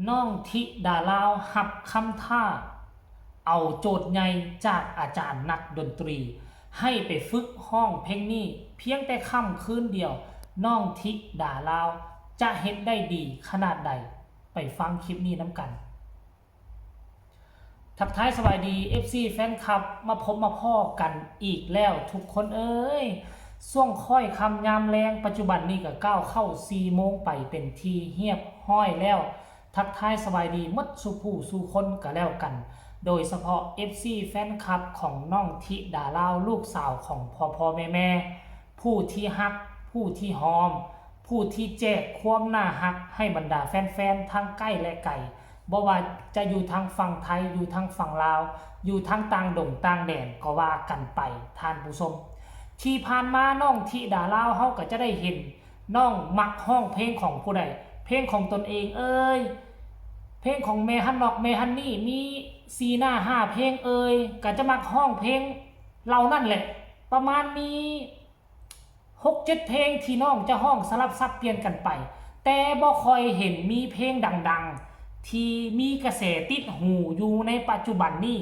น้องธิดาลาวหับคำท่าเอาโจทย์ใหญ่จากอาจารย์นักดนตรีให้ไปฝึกห้องเพลงนี้เพียงแต่ค่ำคืนเดียวน้องธิดาลาวจะเฮ็ดได้ดีขนาดใดไปฟังคลิปนี้น้ำกันทักทายสวัสดี FC แฟนคลับมาพบมาพ่อกันอีกแล้วทุกคนเอ้ยช่วงค่อยคำยามแรงปัจจุบันนี้ก็ก้าวเข้า4 โมงไปเป็นทีเฮียบห้อยแล้วทักทายสบายดีมดสู่ผู้สู่คนก็แล้วกันโดยเฉพาะ FC แฟนคลับของน้องธิดาลาวลูกสาวของพ่อแม่ผู้ที่ฮักผู้ที่หอมผู้ที่แจกความน่าฮักให้บรรดาแฟนๆทั้งใกล้และไกลบ่ว่าจะอยู่ทางฝั่งไทยอยู่ทางฝั่งลาวอยู่ทางต่างดงต่างแดนก็ว่ากันไปท่านผู้ชมที่ผ่านมาน้องธิดาลาวเฮาก็จะได้เห็นน้องมักห้องเพลงของผู้ใดเพลงของตนเองเพลงของเมฮันนอกเมฮันนี่มี4 หน้า 5เพลงก็จะมักห้องเพลงเรานั่นแหละประมาณมี6-7เพลงที่น้องจะห้องสลับซับเปลี่ยนกันไปแต่บ่ค่อยเห็นมีเพลงดังๆที่มีกระแสติดหูอยู่ในปัจจุบันนี้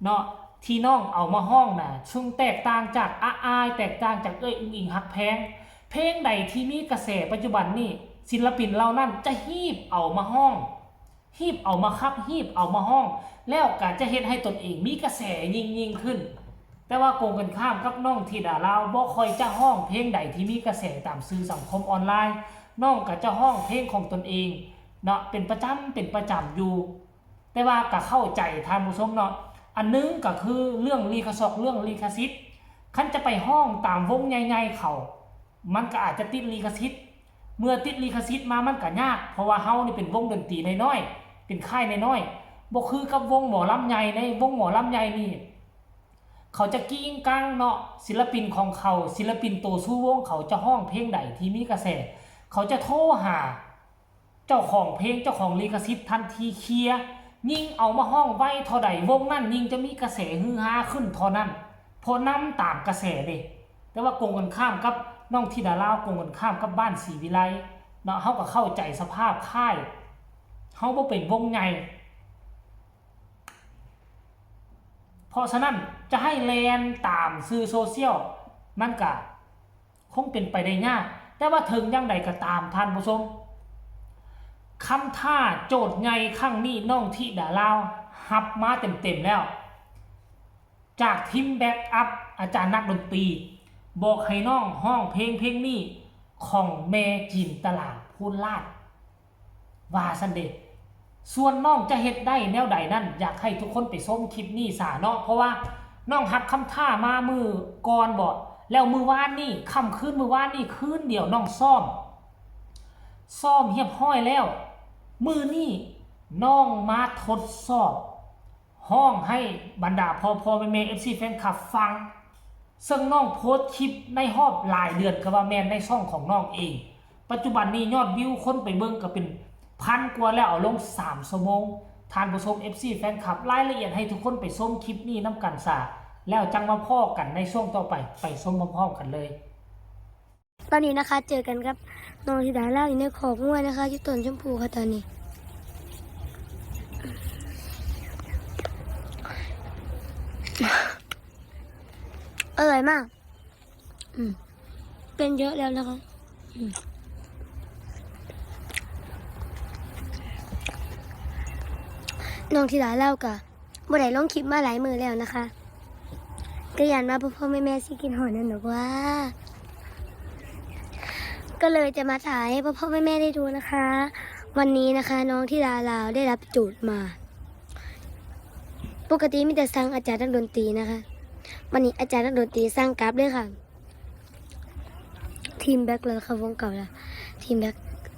เนาะที่น้องเอามาห้องน่ะซึ่งแตกต่างจากอายแตกต่างจากอุ้งอิงฮักแพงเพลงใดที่มีกระแสปัจจุบันนี้ศิลปินเหล่านั้นจะฮีบเอามาห้องฮีบเอามาคับฮีบเอามาห้องแล้วก็จะเฮ็ดให้ตนเองมีกระแสยิ่งขึ้นแต่ว่าโกงกันข้ามกับน้องธิดาลาวบ่ค่อยจะห้องเพลงใดที่มีกระแสตามสื่อสังคมออนไลน์น้องก็จะห้องเพลงของตนเองเนาะเป็นประจำอยู่แต่ว่าก็เข้าใจท่านผู้ชมเนาะอันนึงก็คือเรื่องลิขสิทธิ์คันจะไปห้องตามวงใหญ่ๆเขามันก็อาจจะติดลิขสิทธิ์เมื่อติดลิขสิทธิ์มามันก็ยากเพราะว่าเฮานี่เป็นวงดนตรีน้อยๆเป็นค่ายน้อยๆบ่คือกับวงหมอลำใหญ่ในวงหมอลำใหญ่นี่เขาจะกิ้งกังเนาะศิลปินของเขาศิลปินโตสู้วงเขาจะห้องเพลงใดที่มีกระแสเขาจะโทรหาเจ้าของเพลงเจ้าของลิขสิทธิ์ทันทีเคลียร์ยิ่งเอามาห้องไว้เท่าใดวงนั้นยิ่งจะมีกระแสฮือฮาขึ้นเท่านั้นเพราะนำตามกระแสเด้แต่ว่าโกงกันข้ามกับน้องธิดาลาวโกงกันข้ามกับบ้านศรีวิไลเนาะเฮาก็เข้าใจสภาพค่ายเฮาบ่เป็นวงใหญ่เพราะฉะนั้นจะให้แลนตามสื่อโซเชียลมันก็คงเป็นไปได้ยากแต่ว่าถึงอย่างใดก็ตามท่านผู้ชมคำท่าโจทย์ใหญ่ครั้งนี้น้องธิดาลาวหับมาเต็มแล้วจากทีมแบ็กอัพอาจารย์นักดนตรีบอกให้น้องห้องเพลงนี้ของแม่จินตลาพูนลาดว่าซันเดย์ส่วนน้องจะเฮ็ดได้แนวใดนั่นอยากให้ทุกคนไปชมคลิปนี้ซะเนาะเพราะว่าน้องหับคำท่ามามือก่อนบ่แล้วมือวานนี่ค่ำคืนมือวานนี่คืนเดียวน้องซ้อมเรียบร้อยแล้วมือนี่น้องมาทดสอบห้องให้บรรดาพ่อแม่ FC แฟนคลับฟังซึ่งน้องโพสต์คลิปในรอบหลายเดือนก็ว่าแม่นในช่องของน้องเองปัจจุบันนี้ยอดวิวคนไปเบิ่งก็เป็น1,000 กว่าแล้วเอาลง3 ชั่วโมงท่านผู้ชม FC แฟนคลับรายละเอียดให้ทุกคนไปชมคลิปนี้น้ำกันซะแล้วจังมาพ้อกันในช่วงต่อไปชมพร้อมๆกันเลยตอนนี้นะคะเจอกันครับน้องธิดาลาวอยู่ในขอกงัวนะคะอยู่ต้นชมพูค่ะตอนนี้อร่อยมากเป็นเยอะแล้วนะคะน้องธิดาลาวกะบ่ได้ลงคลิปมาหลายมือแล้วนะคะก็ยันมาพ่อแม่สิกินหอยนั่นหรอกว่าก็เลยจะมาถ่ายให้พ่อแม่ได้ดูนะคะ วันนี้นะคะน้องธิดาลาวได้รับโจทย์มาปกติมีแต่สั่งอาจารย์นักดนตรีนะคะวันนี้อาจารย์นักดนตรีสั่งกราฟเลยค่ะทีมแบ็คเลยค่ะวงเก่าละทีมแบ็ค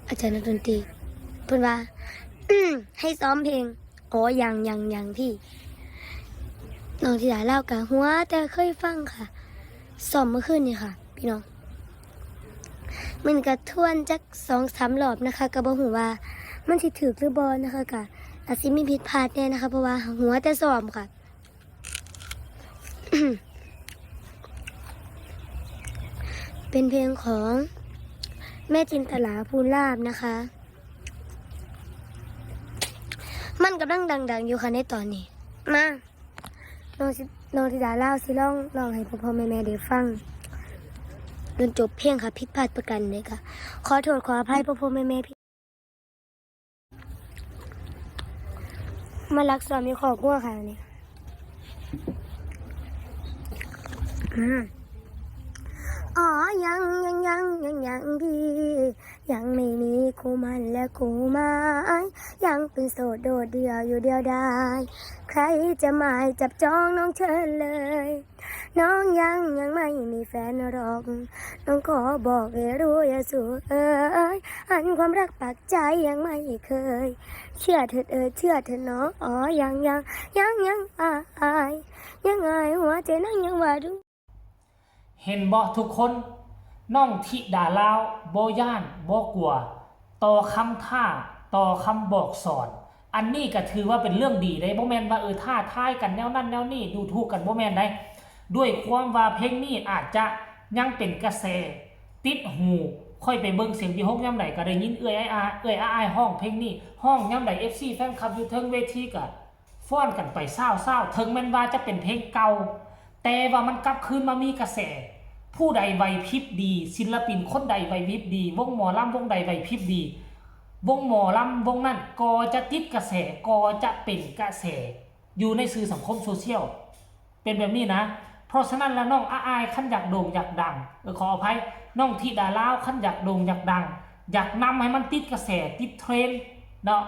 อาจารย์นักดนตรีเพื่อนว่า ให้ซ้อมเพลงอ๋อยังพี่น้องธิดาลาวกะหัวแต่เคยฟังค่ะซ้อมเมื่อคืนนี่ค่ะพี่น้องมันกระทวนจัก2-3 รอบนะคะกระบอกหูว่ามันสิถือหรือบอลนะคะกะอาจสิมีผิดพลาดแน่นะคะเพราะว่าหัวแต่ซ้อมค่ะ เป็นเพลงของแม่จินตลาภูลาภนะคะ มันกำลังดังๆอยู่ค่ะในตอนนี้มาน้องธิดาเล่าสิลองให้พ่อแม่ได้ฟังจนจบเพลงค่ะผิดพลาดประกันเลยค่ะขอโทษขออภัยพ่อแม่พี่มารักษามีขอบกั้วค่ะนี่อ๋อยังพี่ยังไม่มีคู่มันและคู่หมายยังเป็นโสดโดดเดี่ยวอยู่เดียวดายใครจะหมายจับจองน้องเชิญเลยน้องยังไม่มีแฟนหรอกน้องขอบอกให้รู้อย่าสู้อันความรักปากใจยังไม่เคยเชื่อเถิดเชื่อเถิดน้องอ๋อยังอายยังไงหัวใจนั่งยังว่าดูเห็นบ่ทุกคนน้องธิดาลาวบ่ย่านบ่กลัวต่อคำท่าต่อคำบอกสอนอันนี้ก็ถือว่าเป็นเรื่องดีได้บ่แม่นว่าท่าทายกันแนวนั้นแนวนี้ดูถูกกันบ่แม่นได้ด้วยความว่าเพลงนี้อาจจะยังเป็นกระแสติดหูค่อยไปเบิ่งเสียงที่6ยามใดก็ได้ยินอ้ายห้องเพลงนี้ห้องยามใด FC แฟนคลับอยู่เทิงเวทีก็ฟ้อนกันไปเศร้าๆถึงแม้นว่าจะเป็นเพลงเก่าแต่ว่ามันกลับคืนมามีกระแสผู้ใดไหวพริบดีศิลปินคนใดไหวพริบดีวงหมอลำวงใดไหวพริบดีวงหมอลำวงนั้นก็จะติดกระแสก็จะเป็นกระแสอยู่ในสื่อสังคมโซเชียลเป็นแบบนี้นะเพราะฉะนั้นแล้วน้องอ้ายขั้นอยากโด่งอยากดังขออภัยน้องธิดาลาวขั้นอยากโด่งอยากดังอยากนำให้มันติดกระแสติดเทรนด์เนาะ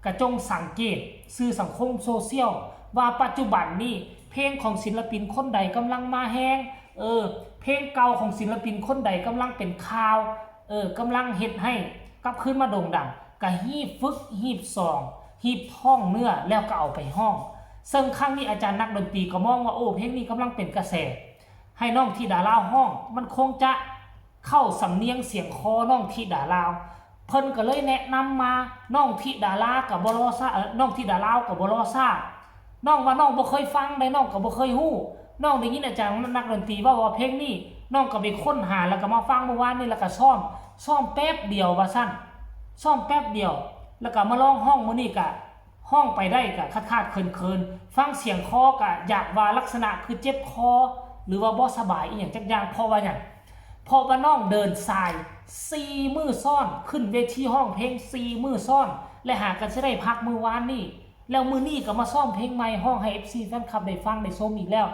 กระจงสังเกตสื่อสังคมโซเชียลว่าปัจจุบันนี้เพลงของศิลปินคนใดกำลังมาแห้งเพลงเก่าของศิลปินคนใดกำลังเป็นข่าวกำลังเฮ็ดให้กลับขึ้นมาโด่งดังก็ฮีบฝึกฮีบซองฮีบท่องเนื้อแล้วก็เอาไปห้องซึ่งครั้งนี้อาจารย์นักดนตรีก็มองว่าเพลงนี้กำลังเป็นกระแสให้น้องธิดาลาวห้องมันคงจะเข้าสำเนียงเสียงคอน้องธิดาลาวเพิ่นก็เลยแนะนำมาน้องธิดาลากับบลอซ่าน้องธิดาลาวกับบลอซ่าน้องว่าน้องบ่เคยฟังได้น้องก็บ่เคยฮู้น้องได้ยินอาจารย์นักดนตรีว่าเพลงนี้น้องก็ไปค้นหาแล้วก็มาฟังเมื่อวานนี้แล้วก็ซ่อมแป๊บเดียวว่าซั่นซ่อมแป๊บเดียวแล้วก็มาร้องห้องมื้อนี้ก็ห้องไปได้ก็คาดๆเคินๆฟังเสียงคอก็อยากว่าลักษณะคือเจ็บคอหรือว่าบ่สบายอีหยังจักอย่างเพราะว่าหยังเพราะว่าน้องเดินสาย4มื้อซ้อนขึ้นเวทีห้องเพลง4มื้อซ้อนและหากันสิได้พักมื้อวานนี้แล้วมื้อนี้ก็มาซ่อมเพลงใหม่ห้องให้ FC แฟนคลับได้ฟังได้ชมอีกแล้ว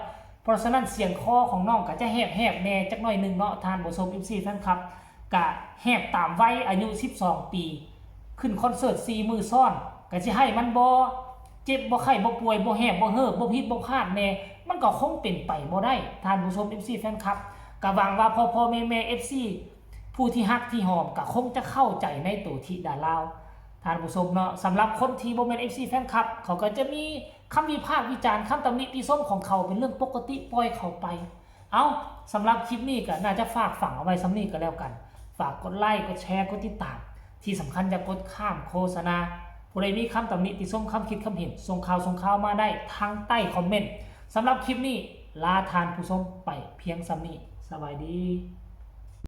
เพราะฉะนั้นเสียงคอของน้องก็จะแหบแน่จักหน่อยนึงเนาะทานผู้ชม FC แฟนคลับก็แหบตามวัยอายุ12ปีขึ้นคอนเสิร์ต4มื้อซ้อนก็สิให้มันบ่เจ็บบ่ไข้บ่ป่วยบ่แหบบ่เฮ่อบ่ผิดบ่พลาดแน่มันก็คงเป็นไปบ่ได้ทานผู้ชม FC แฟนคลับก็หวังว่าพ่อแม่ FC ผู้ที่ฮักที่หอมก็คงจะเข้าใจในตัวธิดาลาวท่านผู้ชมเนาะสำหรับคนที่บ่แม่น FC แฟนคลับเขาก็จะมีคำวิพากษ์วิจารณ์คำตำหนิติชมของเขาเป็นเรื่องปกติปล่อยเขาไปเอาสำหรับคลิปนี้ก็น่าจะฝากฝังเอาไว้สำนี้ก็แล้วกันฝากกดไลค์กดแชร์กดติดตามที่สำคัญอย่ากดข้ามโฆษณาผู้ใดมีคำตำหนิติชมคำคิดคำเห็นส่งข่าวมาได้ทางใต้คอมเมนต์สำหรับคลิปนี้ลาทานผู้ชมไปเพียงสำนี้สวัสดี